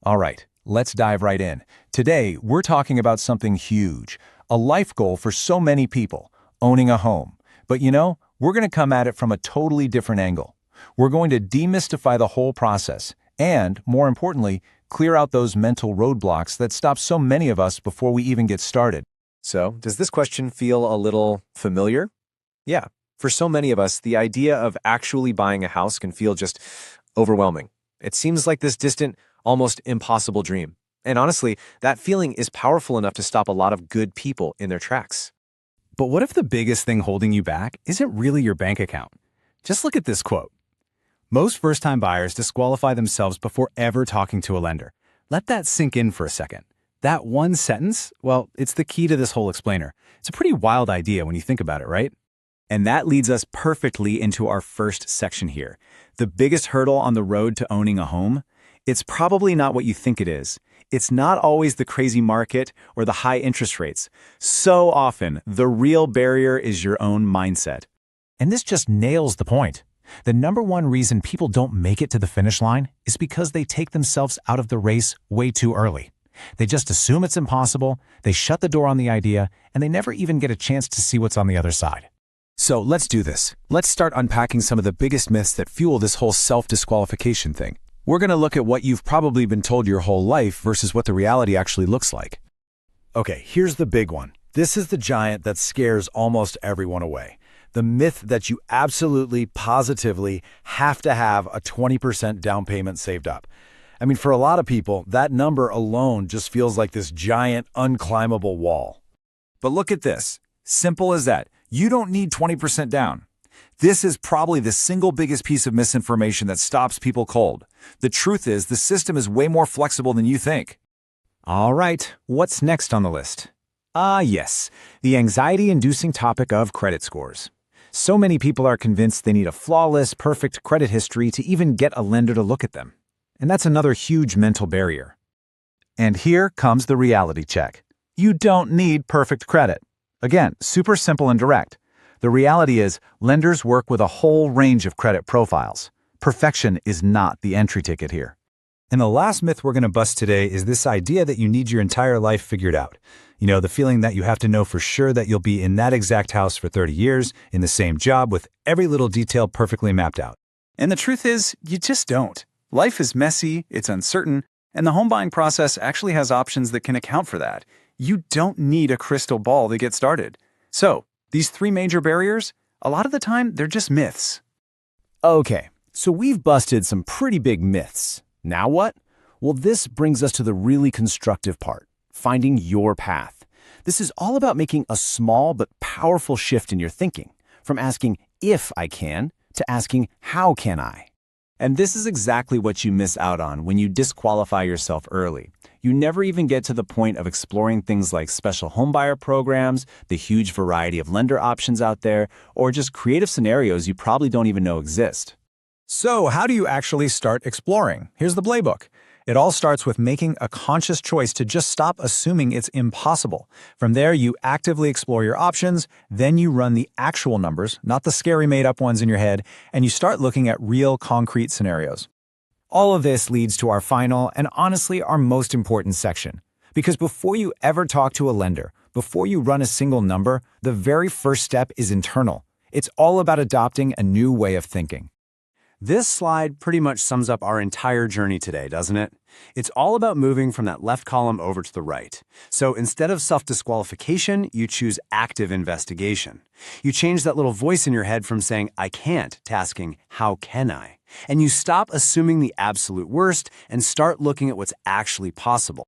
All right, let's dive right in. Today, we're talking about something huge, a life goal for so many people, owning a home. But we're going to come at it from a totally different angle. We're going to demystify the whole process and, more importantly, clear out those mental roadblocks that stop so many of us before we even get started. So, does this question feel a little familiar? Yeah, for so many of us, the idea of actually buying a house can feel just overwhelming. It seems like this distant, almost impossible dream. And honestly, that feeling is powerful enough to stop a lot of good people in their tracks. But what if the biggest thing holding you back isn't really your bank account? Just look at this quote. Most first-time buyers disqualify themselves before ever talking to a lender. Let that sink in for a second. That one sentence, well, it's the key to this whole explainer. It's a pretty wild idea when you think about it, right? And that leads us perfectly into our first section here. The biggest hurdle on the road to owning a home? It's probably not what you think it is. It's not always the crazy market or the high interest rates. So often, the real barrier is your own mindset. And this just nails the point. The number one reason people don't make it to the finish line is because they take themselves out of the race way too early. They just assume it's impossible, they shut the door on the idea, and they never even get a chance to see what's on the other side. So let's do this. Let's start unpacking some of the biggest myths that fuel this whole self-disqualification thing. We're going to look at what you've probably been told your whole life versus what the reality actually looks like. Okay, here's the big one. This is the giant that scares almost everyone away. The myth that you absolutely, positively have to have a 20% down payment saved up. I mean, for a lot of people, that number alone just feels like this giant, unclimbable wall. But look at this. Simple as that. You don't need 20% down. This is probably the single biggest piece of misinformation that stops people cold. The truth is, the system is way more flexible than you think. All right, what's next on the list? Yes, the anxiety-inducing topic of credit scores. So many people are convinced they need a flawless, perfect credit history to even get a lender to look at them. And that's another huge mental barrier. And here comes the reality check. You don't need perfect credit. Again, super simple and direct. The reality is, lenders work with a whole range of credit profiles. Perfection is not the entry ticket here. And the last myth we're going to bust today is this idea that you need your entire life figured out. The feeling that you have to know for sure that you'll be in that exact house for 30 years, in the same job, with every little detail perfectly mapped out. And the truth is, you just don't. Life is messy, it's uncertain, and the home buying process actually has options that can account for that. You don't need a crystal ball to get started. So, these three major barriers, a lot of the time, they're just myths. Okay, so we've busted some pretty big myths. Now what? Well, this brings us to the really constructive part, finding your path. This is all about making a small but powerful shift in your thinking, from asking if I can to asking how can I. And this is exactly what you miss out on when you disqualify yourself early. You never even get to the point of exploring things like special homebuyer programs, the huge variety of lender options out there, or just creative scenarios you probably don't even know exist. So how do you actually start exploring? Here's the playbook. It all starts with making a conscious choice to just stop assuming it's impossible. From there, you actively explore your options, then you run the actual numbers, not the scary made-up ones in your head, and you start looking at real, concrete scenarios. All of this leads to our final and honestly our most important section. Because before you ever talk to a lender, before you run a single number, the very first step is internal. It's all about adopting a new way of thinking. This slide pretty much sums up our entire journey today, doesn't it? It's all about moving from that left column over to the right. So instead of self-disqualification, you choose active investigation. You change that little voice in your head from saying, I can't, to asking, how can I? And you stop assuming the absolute worst and start looking at what's actually possible.